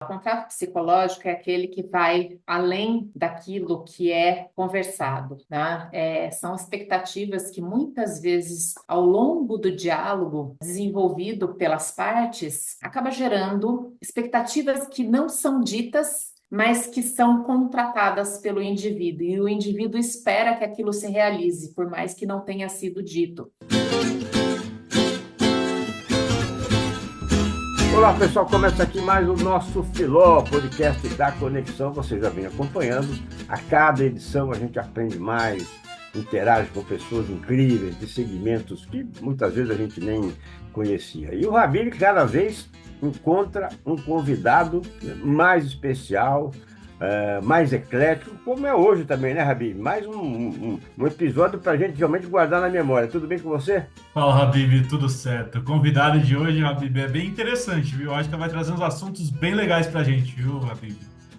O contrato psicológico é aquele que vai além daquilo que é conversado, né? São expectativas que muitas vezes, ao longo do diálogo desenvolvido pelas partes, acaba gerando expectativas que não são ditas, mas que são contratadas pelo indivíduo, e o indivíduo espera que aquilo se realize, por mais que não tenha sido dito. Olá pessoal, começa aqui mais o nosso Filó, podcast da Conexão. Você já vem acompanhando. A cada edição a gente aprende mais, interage com pessoas incríveis, de segmentos que muitas vezes a gente nem conhecia. E o Habib cada vez encontra um convidado mais especial, mais eclético, como é hoje também, né, Habib? Mais um episódio para a gente realmente guardar na memória. Tudo bem com você? Fala, Habib, tudo certo. O convidado de hoje, Habib, é bem interessante, viu? Acho que vai trazer uns assuntos bem legais pra gente, viu, Habib?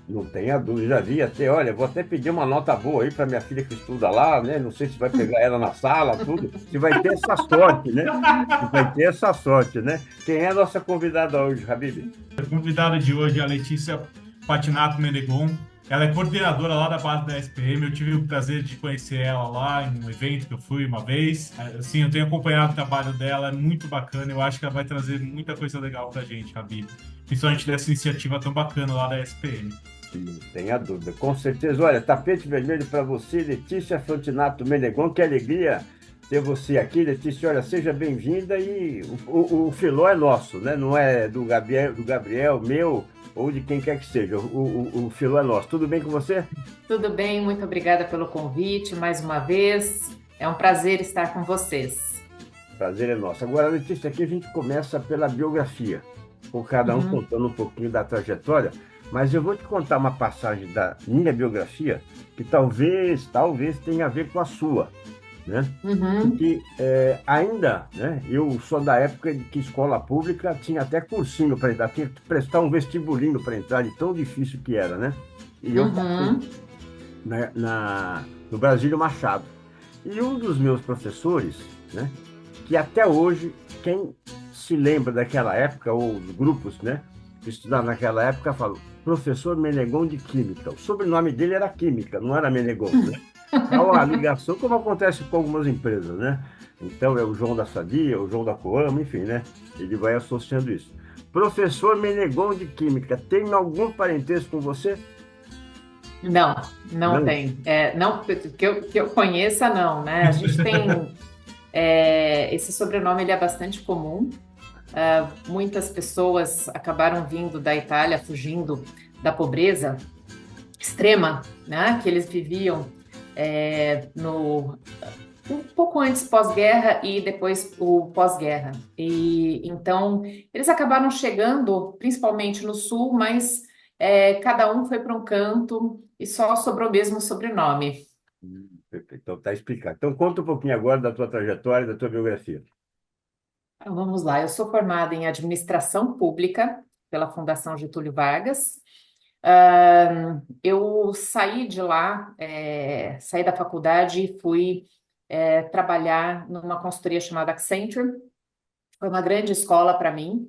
Não tenha dúvida, já vi até, olha, vou até pedir uma nota boa aí para minha filha que estuda lá, né? Não sei se vai pegar ela na sala, tudo, se vai ter essa sorte, né? Se vai ter essa sorte, né? Quem é a nossa convidada hoje, Habib? A convidada de hoje é a Letícia Patinato Menegon. Ela é coordenadora lá da base da SPM. Eu tive o prazer de conhecer ela lá em um evento que eu fui uma vez. Assim, eu tenho acompanhado o trabalho dela, é muito bacana. Eu acho que ela vai trazer muita coisa legal pra gente, Habib. Principalmente dessa iniciativa tão bacana lá da SPM. Não tenha dúvida, com certeza. Olha, tapete vermelho para você, Letícia Frontinato Menegon. Que alegria ter você aqui, Letícia. Olha, seja bem-vinda e o filó é nosso, né? Não é do Gabriel, meu ou de quem quer que seja. O filó é nosso. Tudo bem com você? Tudo bem, muito obrigada pelo convite mais uma vez. É um prazer estar com vocês. Prazer é nosso. Agora, Letícia, aqui a gente começa pela biografia, com cada um Uhum, contando um pouquinho da trajetória, mas eu vou te contar uma passagem da minha biografia que talvez tenha a ver com a sua, né? uhum. Porque ainda, né, eu sou da época de que escola pública tinha até cursinho para entrar, tinha que prestar um vestibulinho para entrar, de tão difícil que era, né? E eu passei Uhum, no Brasílio Machado. E um dos meus professores, né, que até hoje, quem se lembra daquela época, ou os grupos, né, que estudaram naquela época, falam, professor Menegon de Química. O sobrenome dele era Química, não era Menegon, né? Há uma ligação, como acontece com algumas empresas, né? Então, é o João da Sadia, o João da Coama, enfim, né? Ele vai associando isso. Professor Menegon de Química, tem algum parentesco com você? Não, não Não. tem. Não que eu conheça, não, né? A gente tem esse sobrenome, ele é bastante comum. Muitas pessoas acabaram vindo da Itália, fugindo da pobreza extrema, né? Que eles viviam no um pouco antes pós-guerra e depois o pós-guerra. E então eles acabaram chegando, principalmente no sul, mas cada um foi para um canto e só sobrou mesmo o sobrenome. Perfeito. Então, tá explicado. Então, conta um pouquinho agora da tua trajetória, da tua biografia. Então, vamos lá, eu sou formada em administração pública pela Fundação Getúlio Vargas. Eu saí de lá, saí da faculdade e fui trabalhar numa consultoria chamada Accenture. Foi uma grande escola para mim,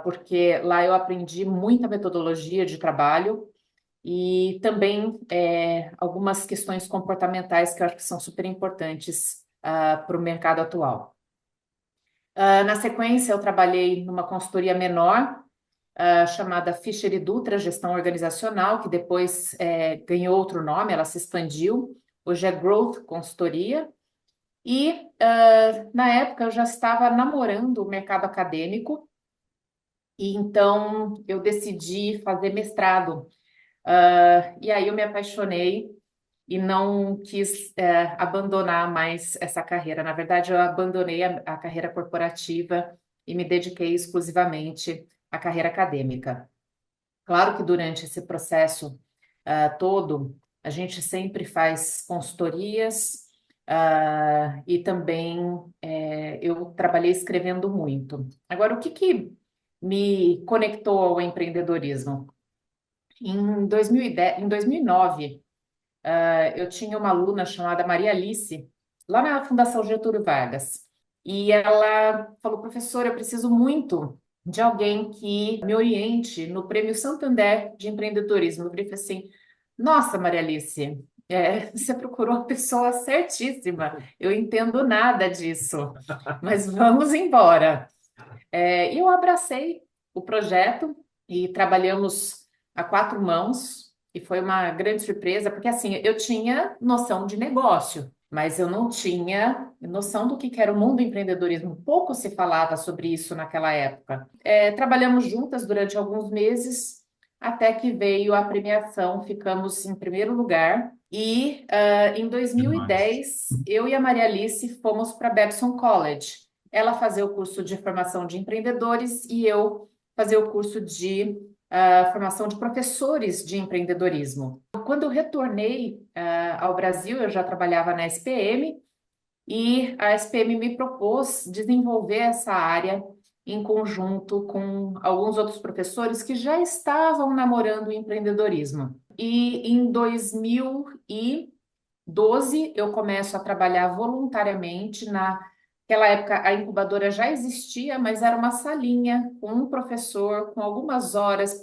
porque lá eu aprendi muita metodologia de trabalho e também algumas questões comportamentais que eu acho que são super importantes para o mercado atual. Na sequência, eu trabalhei numa consultoria menor, chamada Fischer e Dutra Gestão Organizacional, que depois ganhou outro nome, ela se expandiu. Hoje é Growth Consultoria. E, na época, eu já estava namorando o mercado acadêmico, e então eu decidi fazer mestrado. E aí eu me apaixonei e não quis abandonar mais essa carreira. Na verdade, eu abandonei a carreira corporativa e me dediquei exclusivamente à carreira acadêmica. Claro que durante esse processo todo, a gente sempre faz consultorias e também eu trabalhei escrevendo muito. Agora, o que que me conectou ao empreendedorismo? Em 2010, em 2009, eu tinha uma aluna chamada Maria Alice, lá na Fundação Getúlio Vargas, e ela falou, professora, eu preciso muito. de alguém que me oriente no Prêmio Santander de Empreendedorismo. Eu falei assim, nossa, Maria Alice, você procurou a pessoa certíssima. Eu entendo nada disso, mas vamos embora. E eu abracei o projeto e trabalhamos a quatro mãos, e foi uma grande surpresa, porque assim, eu tinha noção de negócio, mas eu não tinha noção do que era o mundo do empreendedorismo. Pouco se falava sobre isso naquela época. Trabalhamos juntas durante alguns meses, até que veio a premiação, ficamos em primeiro lugar. E em Demais. 2010, eu e a Maria Alice fomos para Babson College, ela fazia o curso de formação de empreendedores e eu fazia o curso de formação de professores de empreendedorismo. Quando eu retornei ao Brasil, eu já trabalhava na SPM e a SPM me propôs desenvolver essa área em conjunto com alguns outros professores que já estavam namorando o empreendedorismo. E em 2012 eu começo a trabalhar voluntariamente naquela época a incubadora já existia, mas era uma salinha com um professor com algumas horas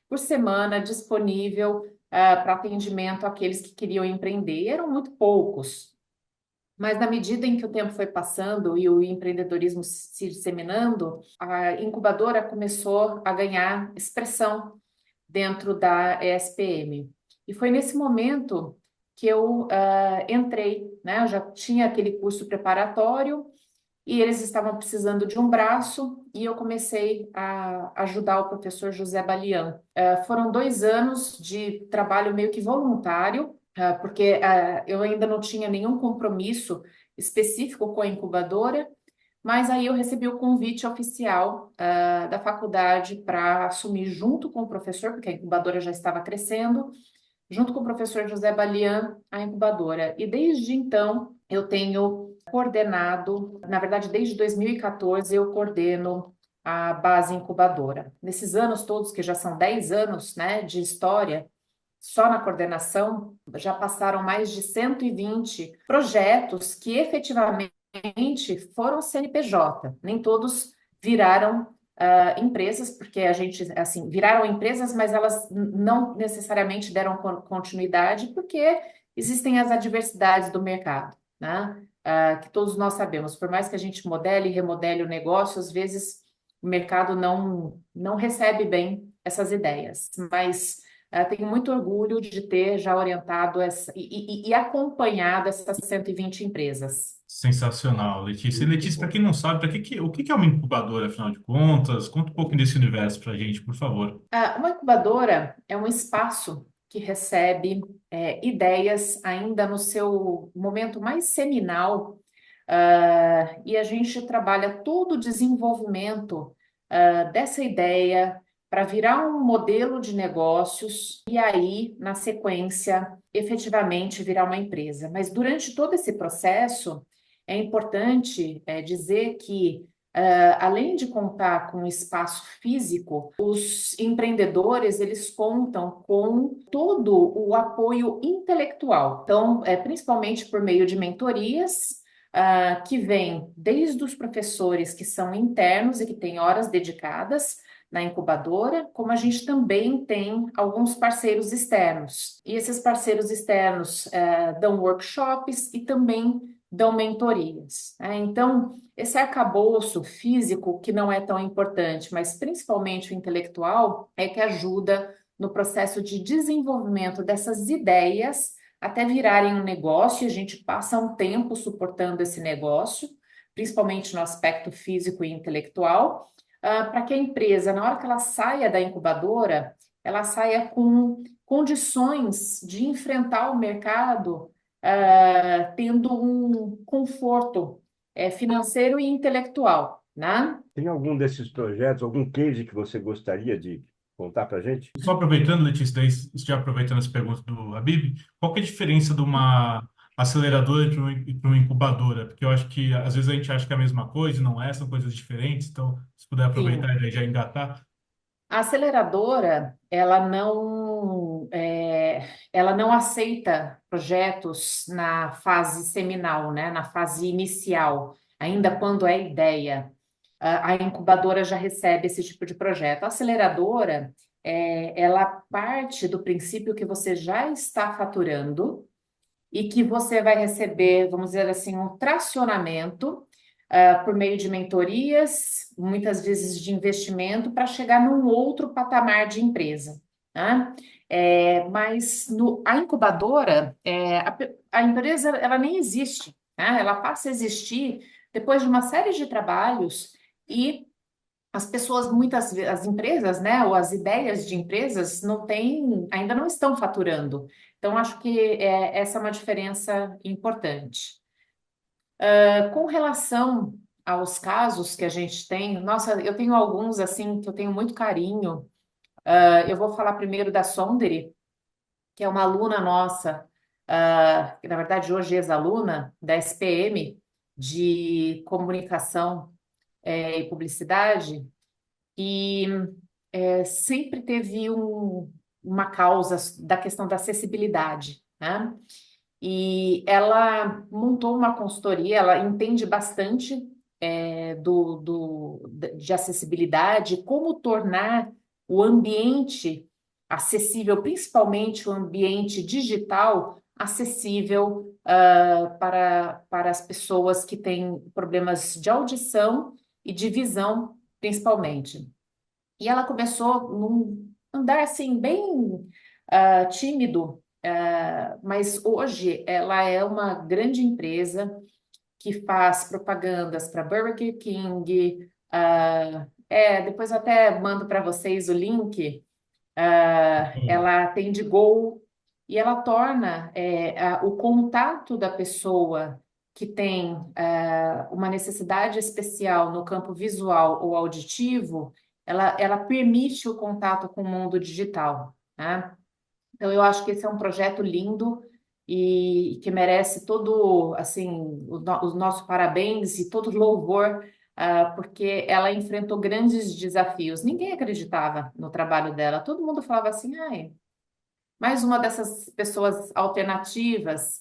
por semana disponível para atendimento àqueles que queriam empreender. E eram muito poucos. Mas na medida em que o tempo foi passando e o empreendedorismo se disseminando, a incubadora começou a ganhar expressão dentro da ESPM. E foi nesse momento que eu entrei, né? Eu já tinha aquele curso preparatório e eles estavam precisando de um braço e eu comecei a ajudar o professor José Balian. Foram 2 anos de trabalho meio que voluntário, porque eu ainda não tinha nenhum compromisso específico com a incubadora, mas aí eu recebi o convite oficial, da faculdade para assumir junto com o professor, porque a incubadora já estava crescendo, junto com o professor José Balian, a incubadora. E desde então eu tenho coordenado, na verdade, desde 2014 eu coordeno a base incubadora. Nesses anos todos, que já são 10 anos, né, de história, só na coordenação já passaram mais de 120 projetos que efetivamente foram CNPJ. Nem todos viraram empresas, porque a gente, assim, viraram empresas, mas elas não necessariamente deram continuidade, porque existem as adversidades do mercado, né? Que todos nós sabemos. Por mais que a gente modele e remodele o negócio, às vezes o mercado não recebe bem essas ideias. Mas tenho muito orgulho de ter já orientado e acompanhado essas 120 empresas. Sensacional, Letícia. E, Muito Letícia, para bom. quem não sabe, o que que é uma incubadora, afinal de contas? Conta um pouco desse universo para a gente, por favor. Uma incubadora é um espaço que recebe ideias ainda no seu momento mais seminal, e a gente trabalha todo o desenvolvimento dessa ideia para virar um modelo de negócios e aí, na sequência, efetivamente virar uma empresa. Mas durante todo esse processo, é importante dizer que além de contar com um espaço físico, os empreendedores eles contam com todo o apoio intelectual. Então, principalmente por meio de mentorias, que vêm desde os professores que são internos e que têm horas dedicadas na incubadora, como a gente também tem alguns parceiros externos. E esses parceiros externos dão workshops e também dão mentorias, né? Então, esse arcabouço físico, que não é tão importante, mas principalmente o intelectual, é que ajuda no processo de desenvolvimento dessas ideias até virarem um negócio, e a gente passa um tempo suportando esse negócio, principalmente no aspecto físico e intelectual, para que a empresa, na hora que ela saia da incubadora, ela saia com condições de enfrentar o mercado, tendo um conforto financeiro e intelectual, né? Tem algum desses projetos, algum case que você gostaria de contar para a gente? Só aproveitando, Letícia, daí, já aproveitando as perguntas do Habib, qual que é a diferença de uma aceleradora para uma incubadora? Porque eu acho que às vezes a gente acha que é a mesma coisa, e não é, são coisas diferentes, então se puder aproveitar Sim. e daí já engatar. A aceleradora, ela não aceita projetos na fase seminal, né? Na fase inicial, ainda quando é ideia. a incubadora já recebe esse tipo de projeto. A aceleradora, ela parte do princípio que você já está faturando e que você vai receber, vamos dizer assim, um tracionamento por meio de mentorias, muitas vezes de investimento, para chegar num outro patamar de empresa, né? Mas a incubadora, a empresa, ela nem existe, né? Ela passa a existir depois de uma série de trabalhos e as pessoas, muitas vezes, as empresas, né, ou as ideias de empresas não têm, ainda não estão faturando. Então, acho que essa é uma diferença importante. Com relação aos casos que a gente tem, nossa, eu tenho alguns, assim, que eu tenho muito carinho. Eu vou falar primeiro da Sonderi, que é uma aluna nossa, que na verdade hoje é ex-aluna da SPM, de comunicação, e publicidade, e sempre teve uma causa da questão da acessibilidade, né? E ela montou uma consultoria, ela entende bastante de acessibilidade, como tornar o ambiente acessível, principalmente o ambiente digital, acessível para as pessoas que têm problemas de audição e de visão, principalmente. E ela começou num andar assim bem tímido, mas hoje ela é uma grande empresa que faz propagandas para Burger King. Depois eu até mando para vocês o link. Ela atende Gol e ela torna o contato da pessoa que tem uma necessidade especial no campo visual ou auditivo, ela permite o contato com o mundo digital, né? Então, eu acho que esse é um projeto lindo e que merece todo, assim, o nosso parabéns e todo louvor, porque ela enfrentou grandes desafios. Ninguém acreditava no trabalho dela. Todo mundo falava assim, ai, mais uma dessas pessoas alternativas,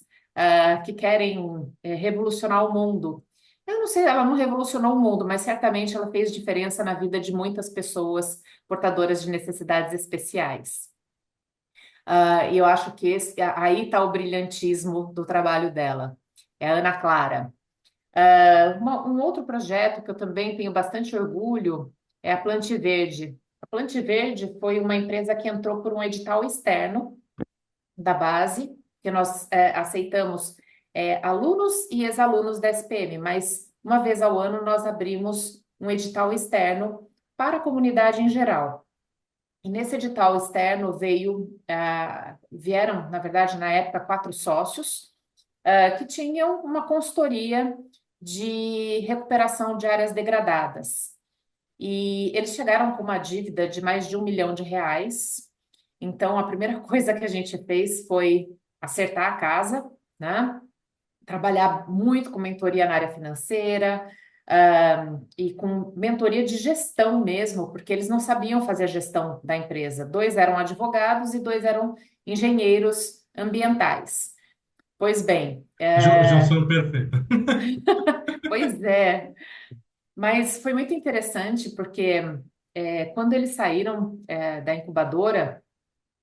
que querem, revolucionar o mundo. Eu não sei, ela não revolucionou o mundo, mas certamente ela fez diferença na vida de muitas pessoas portadoras de necessidades especiais. E eu acho que aí está o brilhantismo do trabalho dela. É a Ana Clara. Um outro projeto que eu também tenho bastante orgulho é a Plante Verde. A Plante Verde foi uma empresa que entrou por um edital externo da base, que nós aceitamos alunos e ex-alunos da SPM, mas uma vez ao ano nós abrimos um edital externo para a comunidade em geral. E nesse edital externo vieram, na verdade, na época, 4 sócios, que tinham uma consultoria de recuperação de áreas degradadas. E eles chegaram com uma dívida de mais de R$ 1 milhão. Então, a primeira coisa que a gente fez foi acertar a casa, né? Trabalhar muito com mentoria na área financeira, e com mentoria de gestão mesmo, porque eles não sabiam fazer a gestão da empresa. 2 eram advogados e 2 eram engenheiros ambientais. Pois bem, Junção perfeita. pois é, mas foi muito interessante porque quando eles saíram da incubadora,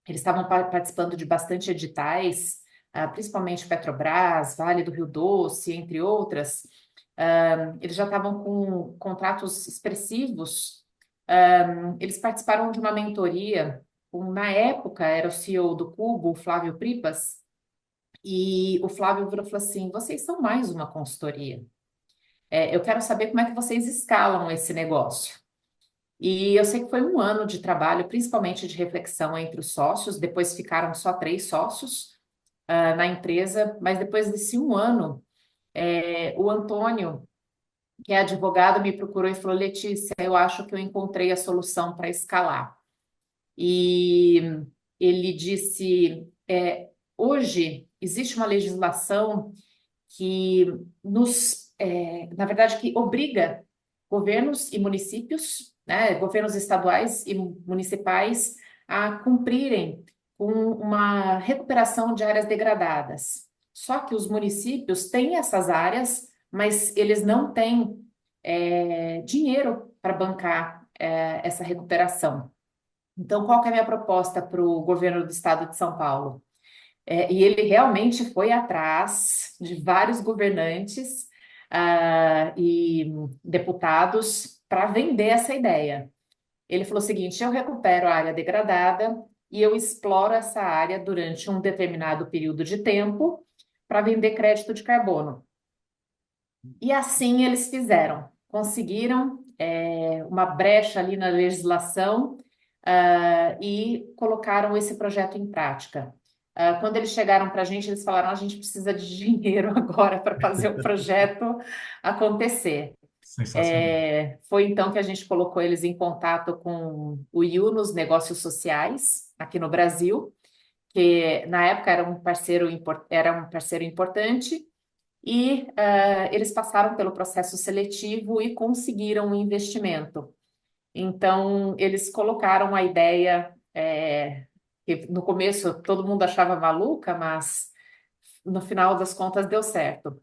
eles estavam participando de bastante editais, principalmente Petrobras, Vale do Rio Doce, entre outras. Eles já estavam com contratos expressivos. Eles participaram de uma mentoria, na época era o CEO do Cubo, o Flávio Pripas, e o Flávio virou e falou assim: vocês são mais uma consultoria. Eu quero saber como é que vocês escalam esse negócio. E eu sei que foi um ano de trabalho, principalmente de reflexão entre os sócios, depois ficaram só 3 sócios na empresa, mas depois desse um ano, o Antônio, que é advogado, me procurou e falou: Letícia, eu acho que eu encontrei a solução para escalar. E ele disse: hoje existe uma legislação que na verdade, que obriga governos e municípios, né, governos estaduais e municipais a cumprirem com uma recuperação de áreas degradadas. Só que os municípios têm essas áreas, mas eles não têm dinheiro para bancar essa recuperação. Então, qual que é a minha proposta para o governo do estado de São Paulo? E ele realmente foi atrás de vários governantes e deputados para vender essa ideia. Ele falou o seguinte: eu recupero a área degradada e eu exploro essa área durante um determinado período de tempo para vender crédito de carbono. E assim eles fizeram, conseguiram uma brecha ali na legislação, e colocaram esse projeto em prática. Quando eles chegaram para a gente, eles falaram: a gente precisa de dinheiro agora para fazer o projeto acontecer. Sensacional. Foi então que a gente colocou eles em contato com o Yunus Negócios Sociais, aqui no Brasil, que na época era um parceiro importante, e eles passaram pelo processo seletivo e conseguiram um investimento. Então, eles colocaram a ideia, que no começo todo mundo achava maluca, mas no final das contas deu certo.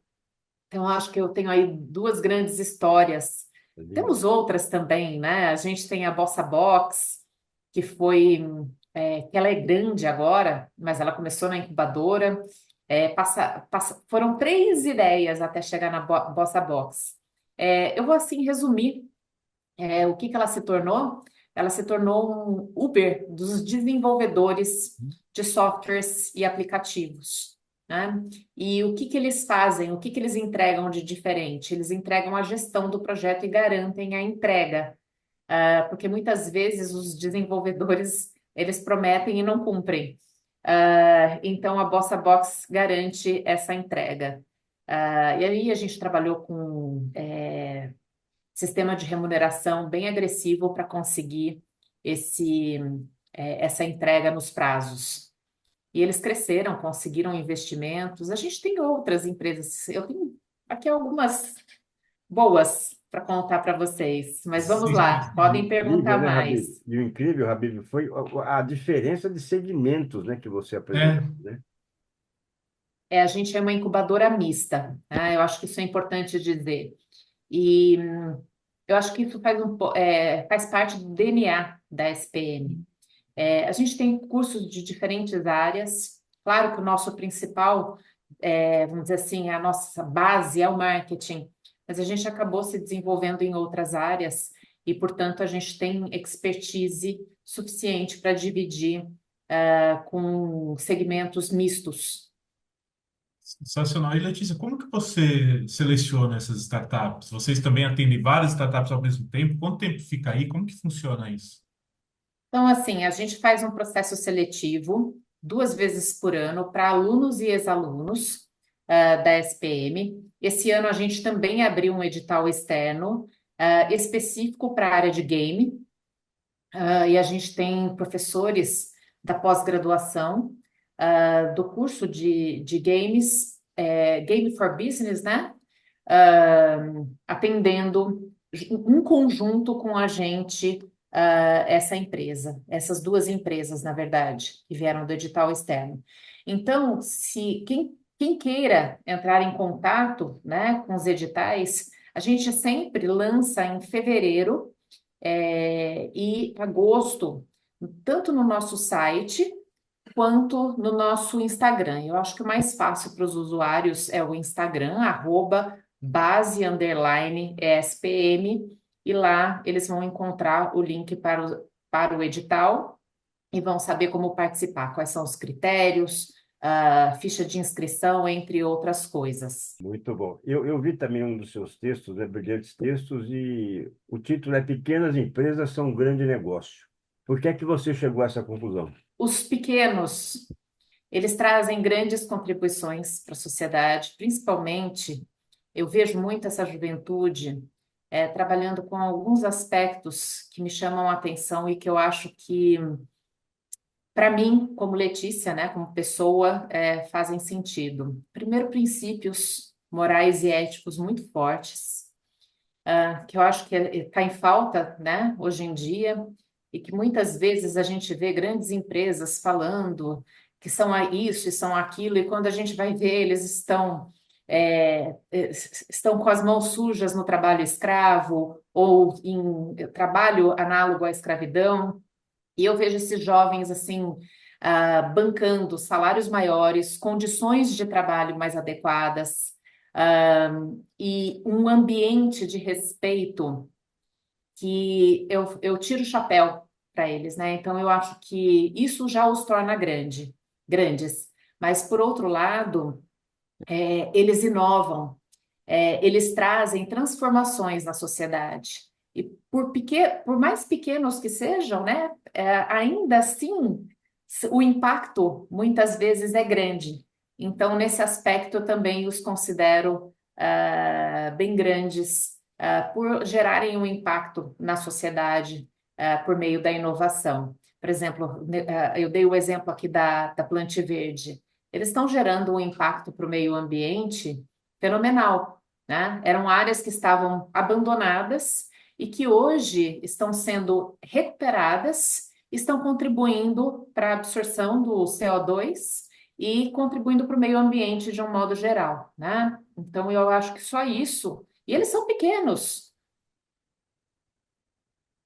Então, acho que eu tenho aí duas grandes histórias. Legal. Temos outras também, né? A gente tem a Bossa Box, que foi, que ela é grande agora, mas ela começou na incubadora. Foram 3 ideias até chegar na Bossa Box. Eu vou, assim, resumir, o que que ela se tornou. Ela se tornou um Uber dos desenvolvedores de softwares e aplicativos, né? E o que que eles fazem? O que que eles entregam de diferente? Eles entregam a gestão do projeto e garantem a entrega, porque muitas vezes os desenvolvedores eles prometem e não cumprem. Então a Bossa Box garante essa entrega. E aí a gente trabalhou com sistema de remuneração bem agressivo para conseguir essa entrega nos prazos. E eles cresceram, conseguiram investimentos. A gente tem outras empresas. Eu tenho aqui algumas boas para contar para vocês, mas vamos lá, podem Incrível, perguntar né, Habib? mais. E o incrível, Habib, foi a diferença de segmentos, né, que você É, apresentou, né? A gente é uma incubadora mista, né? Eu acho que isso é importante dizer. E eu acho que isso faz parte do DNA da SPM. A gente tem cursos de diferentes áreas. Claro que o nosso principal, vamos dizer assim, a nossa base é o marketing, mas a gente acabou se desenvolvendo em outras áreas e, portanto, a gente tem expertise suficiente para dividir, com segmentos mistos. sensacional. E Letícia, como que você seleciona essas startups? Vocês também atendem várias startups ao mesmo tempo? Quanto tempo fica aí? Como que funciona isso? Então, assim, a gente faz um processo seletivo 2 vezes por ano para alunos e ex-alunos, da SPM. Esse ano a gente também abriu um edital externo, específico para a área de game, e a gente tem professores da pós-graduação, do curso de games, Game for Business, né? Atendendo em conjunto com a gente, essa empresa, essas 2 empresas, na verdade, que vieram do edital externo. Então, se quem queira entrar em contato, né, com os editais, a gente sempre lança em fevereiro, e agosto, tanto no nosso site quanto no nosso Instagram. Eu acho que o mais fácil para os usuários é o Instagram, @base_SPM, e lá eles vão encontrar o link para o edital e vão saber como participar, quais são os critérios, ficha de inscrição, entre outras coisas. Muito bom. Eu vi também um dos seus textos, né, brilhantes textos, e o título é Pequenas Empresas são um Grande Negócio. Por que é que você chegou a essa conclusão? Os pequenos, eles trazem grandes contribuições para a sociedade, principalmente, eu vejo muito essa juventude, trabalhando com alguns aspectos que me chamam a atenção e que eu acho que, para mim, como Letícia, né, como pessoa, fazem sentido. Primeiro, princípios morais e éticos muito fortes, que eu acho que está em falta, né, hoje em dia, e que muitas vezes a gente vê grandes empresas falando que são isso e são aquilo, e quando a gente vai ver, eles estão estão com as mãos sujas no trabalho escravo ou em trabalho análogo à escravidão. E eu vejo esses jovens assim, bancando salários maiores, condições de trabalho mais adequadas, ah, e um ambiente de respeito que eu tiro o chapéu para eles, né? Então eu acho que isso já os torna grandes. Mas por outro lado, eles inovam, eles trazem transformações na sociedade. E por mais pequenos que sejam, né, ainda assim, o impacto muitas vezes é grande. Então, nesse aspecto, eu também os considero bem grandes, por gerarem um impacto na sociedade, por meio da inovação. Por exemplo, eu dei o exemplo aqui da Plante Verde. Eles estão gerando um impacto para o meio ambiente fenomenal, né? Eram áreas que estavam abandonadas e que hoje estão sendo recuperadas, estão contribuindo para a absorção do CO2 e contribuindo para o meio ambiente de um modo geral, né? Então eu acho que só isso. E eles são pequenos.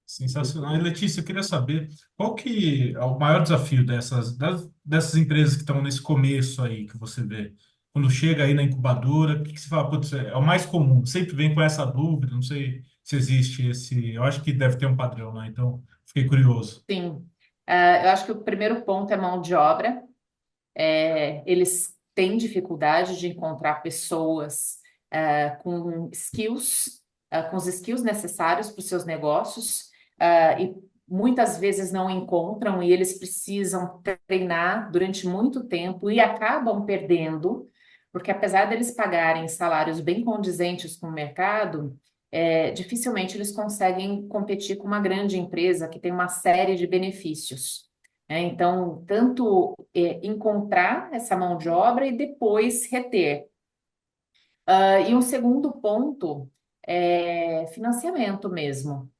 Sensacional. E Letícia, eu queria saber qual que é o maior desafio dessas empresas que estão nesse começo aí que você vê? Quando chega aí na incubadora, o que você fala? Putz, é o mais comum, sempre vem com essa dúvida, não sei se existe esse. Eu acho que deve ter um padrão, né? Então, fiquei curioso. Sim. Eu acho que o primeiro ponto é mão de obra. Eles têm dificuldade de encontrar pessoas com skills, com os skills necessários para os seus negócios, e muitas vezes não encontram e eles precisam treinar durante muito tempo e acabam perdendo, porque apesar deles pagarem salários bem condizentes com o mercado, dificilmente eles conseguem competir com uma grande empresa que tem uma série de benefícios. Então, tanto encontrar essa mão de obra e depois reter. E um segundo ponto é financiamento mesmo.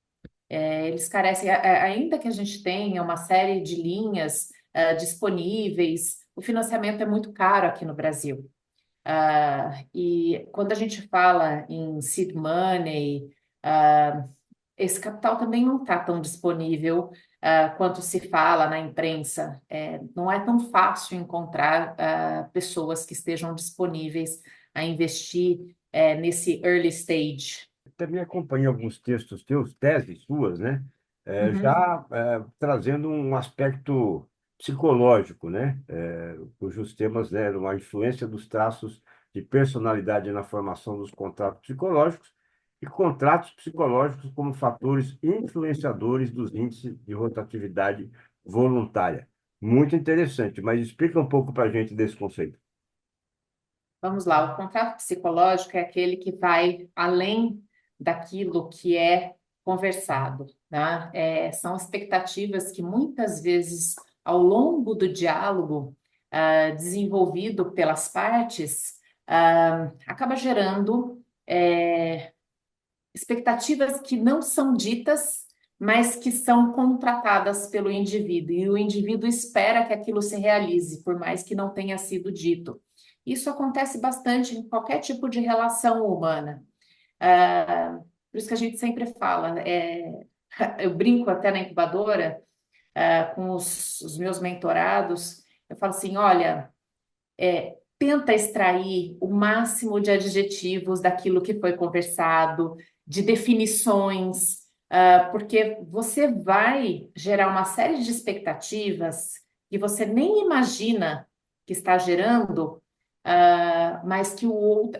Eles carecem, ainda que a gente tenha uma série de linhas disponíveis, o financiamento é muito caro aqui no Brasil. E quando a gente fala em seed money, ah, esse capital também não está tão disponível quanto se fala na imprensa. Não é tão fácil encontrar pessoas que estejam disponíveis a investir nesse early stage. Também acompanhei alguns textos teus, teses suas, né? Uhum. Já trazendo um aspecto psicológico, né? Cujos temas, né, eram a influência dos traços de personalidade na formação dos contratos psicológicos e contratos psicológicos como fatores influenciadores dos índices de rotatividade voluntária. Muito interessante, mas explica um pouco para a gente desse conceito. Vamos lá, o contrato psicológico é aquele que vai além daquilo que é conversado, né? São expectativas que muitas vezes, ao longo do diálogo desenvolvido pelas partes, acaba gerando expectativas que não são ditas, mas que são contratadas pelo indivíduo, e o indivíduo espera que aquilo se realize, por mais que não tenha sido dito. Isso acontece bastante em qualquer tipo de relação humana. Por isso que a gente sempre fala, eu brinco até na incubadora, com os meus mentorados, eu falo assim, olha, tenta extrair o máximo de adjetivos daquilo que foi conversado, de definições, porque você vai gerar uma série de expectativas que você nem imagina que está gerando, mas que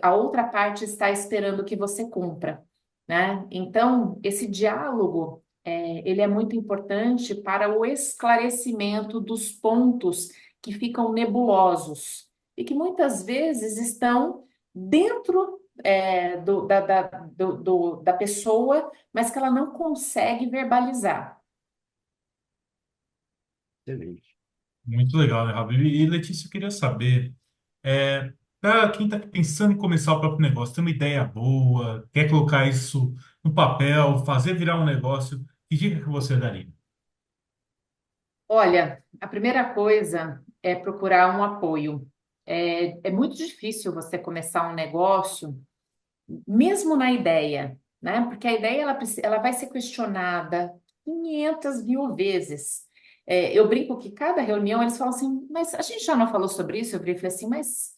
a outra parte está esperando que você cumpra, né? Então, esse diálogo, ele é muito importante para o esclarecimento dos pontos que ficam nebulosos e que muitas vezes estão dentro da pessoa, mas que ela não consegue verbalizar. Excelente. Muito legal, né, Rabi? E Letícia, eu queria saber, para quem está pensando em começar o próprio negócio, tem uma ideia boa, quer colocar isso no papel, fazer virar um negócio, que dica que você daria? Olha, a primeira coisa é procurar um apoio. é muito difícil você começar um negócio, mesmo na ideia, né? Porque a ideia ela vai ser questionada 500 mil vezes. Eu brinco que cada reunião eles falam assim, mas a gente já não falou sobre isso? Eu falei assim, mas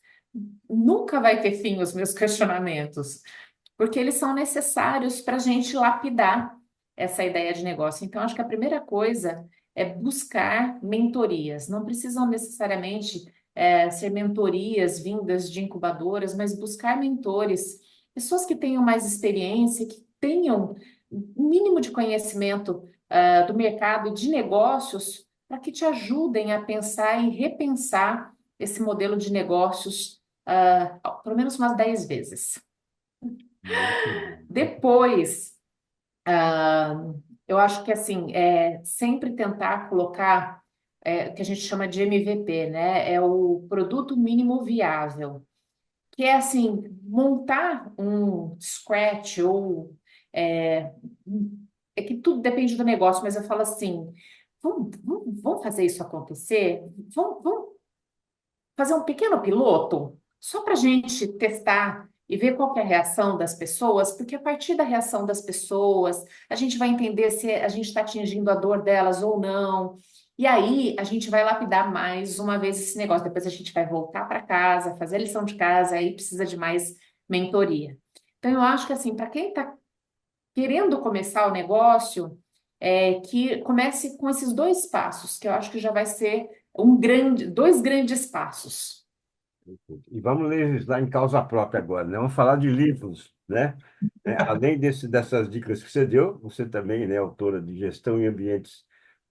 nunca vai ter fim os meus questionamentos, porque eles são necessários para a gente lapidar essa ideia de negócio. Então, acho que a primeira coisa é buscar mentorias. Não precisam necessariamente ser mentorias vindas de incubadoras, mas buscar mentores, pessoas que tenham mais experiência, que tenham um mínimo de conhecimento do mercado e de negócios, para que te ajudem a pensar e repensar esse modelo de negócios, pelo menos umas 10 vezes. Muito bom. Depois, eu acho que assim, sempre tentar colocar o que a gente chama de MVP, né? É o produto mínimo viável, que é assim, montar um scratch ou é, é que tudo depende do negócio, mas eu falo assim, vamos fazer isso acontecer? Vamos fazer um pequeno piloto, só para a gente testar e ver qual que é a reação das pessoas, porque a partir da reação das pessoas, a gente vai entender se a gente está atingindo a dor delas ou não. E aí a gente vai lapidar mais uma vez esse negócio. Depois a gente vai voltar para casa, fazer a lição de casa, aí precisa de mais mentoria. Então, eu acho que assim, para quem está querendo começar o negócio, que comece com esses dois passos, que eu acho que já vai ser dois grandes passos. E vamos legislar em causa própria agora, né? Vamos falar de livros, né? Além dessas dicas que você deu, você também, né, é autora de Gestão em Ambientes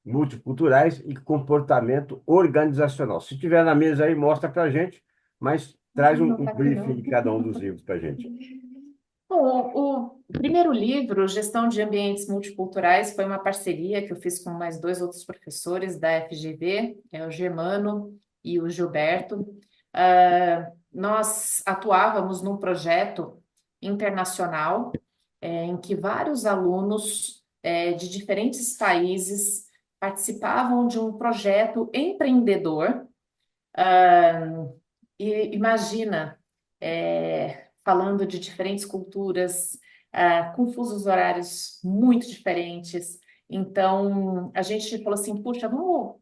Multiculturais e Comportamento Organizacional. Se tiver na mesa aí, mostra para a gente, mas traz Não um tá aqui, briefing não. de cada um dos livros para a gente. Bom, o primeiro livro, Gestão de Ambientes Multiculturais, foi uma parceria que eu fiz com mais dois outros professores da FGV, o Germano e o Gilberto. Nós atuávamos num projeto internacional, em que vários alunos, de diferentes países participavam de um projeto empreendedor. E imagina, falando de diferentes culturas, com fusos horários muito diferentes. Então, a gente falou assim, puxa, vamos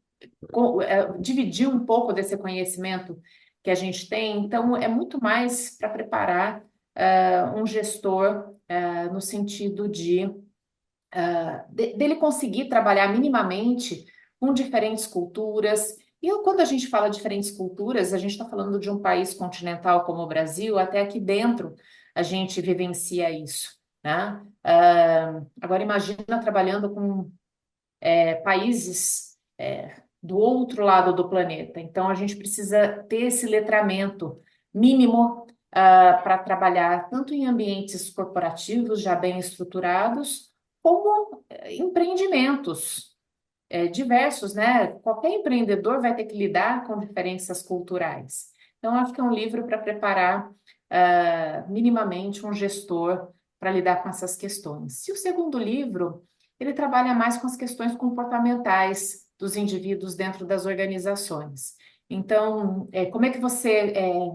dividir um pouco desse conhecimento que a gente tem. Então, é muito mais para preparar um gestor no sentido dele conseguir trabalhar minimamente com diferentes culturas. Quando a gente fala diferentes culturas, a gente está falando de um país continental como o Brasil, até aqui dentro a gente vivencia isso, né? Agora imagina trabalhando com países do outro lado do planeta. Então a gente precisa ter esse letramento mínimo para trabalhar tanto em ambientes corporativos já bem estruturados, como empreendimentos diversos, né? Qualquer empreendedor vai ter que lidar com diferenças culturais. Então, acho que é um livro para preparar minimamente um gestor para lidar com essas questões. E o segundo livro, ele trabalha mais com as questões comportamentais dos indivíduos dentro das organizações. Então, como é que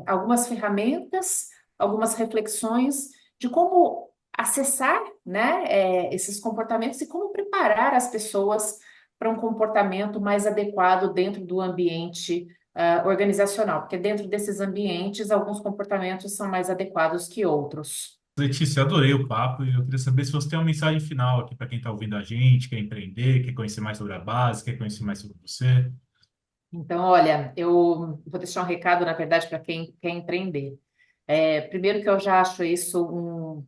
algumas ferramentas, algumas reflexões de como acessar, né, esses comportamentos e como preparar as pessoas para um comportamento mais adequado dentro do ambiente organizacional, porque dentro desses ambientes, alguns comportamentos são mais adequados que outros. Letícia, adorei o papo e eu queria saber se você tem uma mensagem final aqui para quem está ouvindo a gente, quer empreender, quer conhecer mais sobre a base, quer conhecer mais sobre você. Então, olha, eu vou deixar um recado, na verdade, para quem quer empreender. Primeiro que eu já acho isso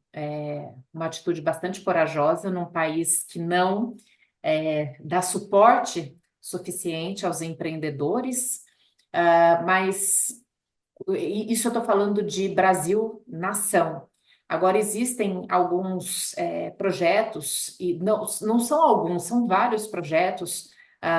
uma atitude bastante corajosa num país que não dá suporte suficiente aos empreendedores, mas isso eu estou falando de Brasil nação. Agora, existem alguns projetos, e não são alguns, são vários projetos,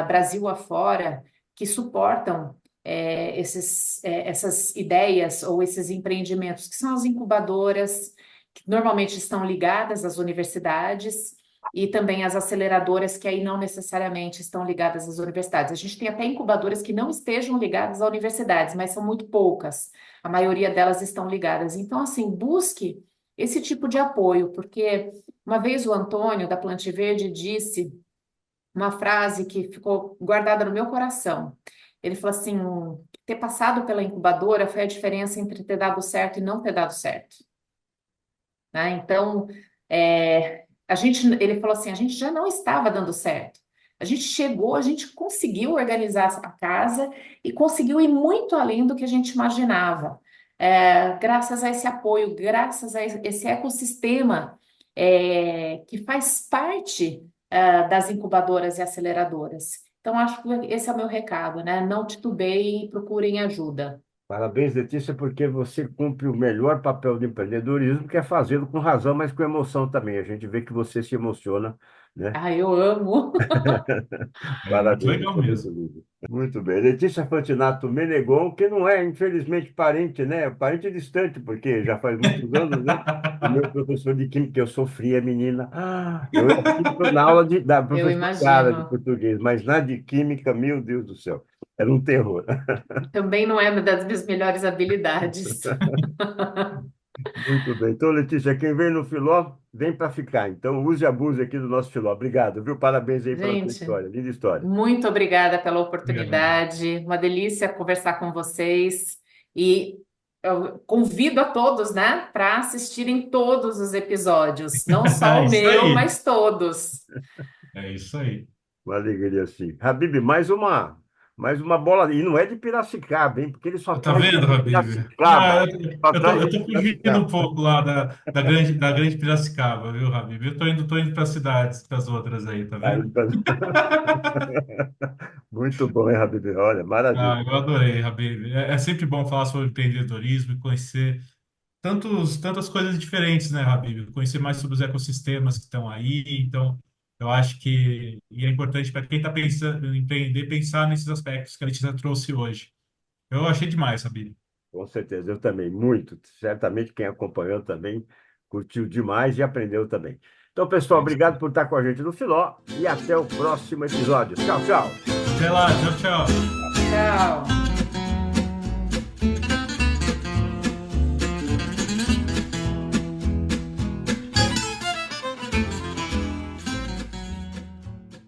Brasil afora, que suportam essas ideias ou esses empreendimentos, que são as incubadoras, que normalmente estão ligadas às universidades, e também as aceleradoras, que aí não necessariamente estão ligadas às universidades. A gente tem até incubadoras que não estejam ligadas a universidades, mas são muito poucas. A maioria delas estão ligadas. Então, assim, busque esse tipo de apoio, porque uma vez o Antônio, da Plante Verde, disse uma frase que ficou guardada no meu coração. Ele falou assim: ter passado pela incubadora foi a diferença entre ter dado certo e não ter dado certo. Né? Então, ele falou assim, a gente já não estava dando certo. A gente chegou, a gente conseguiu organizar a casa e conseguiu ir muito além do que a gente imaginava. Graças a esse apoio, graças a esse ecossistema que faz parte das incubadoras e aceleradoras. Então, acho que esse é o meu recado, né? Não titubeiem e procurem ajuda. Parabéns, Letícia, porque você cumpre o melhor papel de empreendedorismo, que é fazê-lo com razão, mas com emoção também. A gente vê que você se emociona, né? Ah, eu amo. É muito Parabéns, legal isso é muito mesmo. lindo. Muito bem. Letícia Fantinato Menegon, que não é, infelizmente, parente, né? Parente distante, porque já faz muitos anos, né? O meu professor de química, que eu sofria, menina. Eu era químico na aula da Eu professor Gara de imagino. português, mas na de química, meu Deus do céu, era um terror. Também não é uma das minhas melhores habilidades. Muito bem. Então, Letícia, quem vem no Filó, vem para ficar. Então, use e abuse aqui do nosso Filó. Obrigado, viu? Parabéns aí pela tua Gente, história. Linda história. muito obrigada pela Obrigado. oportunidade. Uma delícia conversar com vocês. E eu convido a todos, né, para assistirem todos os episódios. Não só É o isso meu, aí. mas todos. É isso aí. Uma alegria, sim. Habib, mais uma bola. E não é de Piracicaba, hein? Porque ele só Tá traz vendo, de Habib? Não, Piracicaba. Só eu traz tô, de eu tô fugindo um Piracicaba. pouco lá da grande Piracicaba, viu, Habib? Eu tô indo para cidades, para as outras aí, tá Aí, vendo? tá- Muito bom, hein, Habib? Olha, maravilha. Ah, eu adorei, Habib. É sempre bom falar sobre empreendedorismo e conhecer tantas coisas diferentes, né, Habib? Conhecer mais sobre os ecossistemas que estão aí. Então, eu acho que e é importante para quem está pensando em empreender, pensar nesses aspectos que a Letícia trouxe hoje. Eu achei demais, Habib. Com certeza, eu também, muito. Certamente quem acompanhou também curtiu demais e aprendeu também. Então, pessoal, É isso obrigado aí. por estar com a gente no Filó e até o próximo episódio. Tchau, tchau. Até lá, tchau, tchau. Tchau.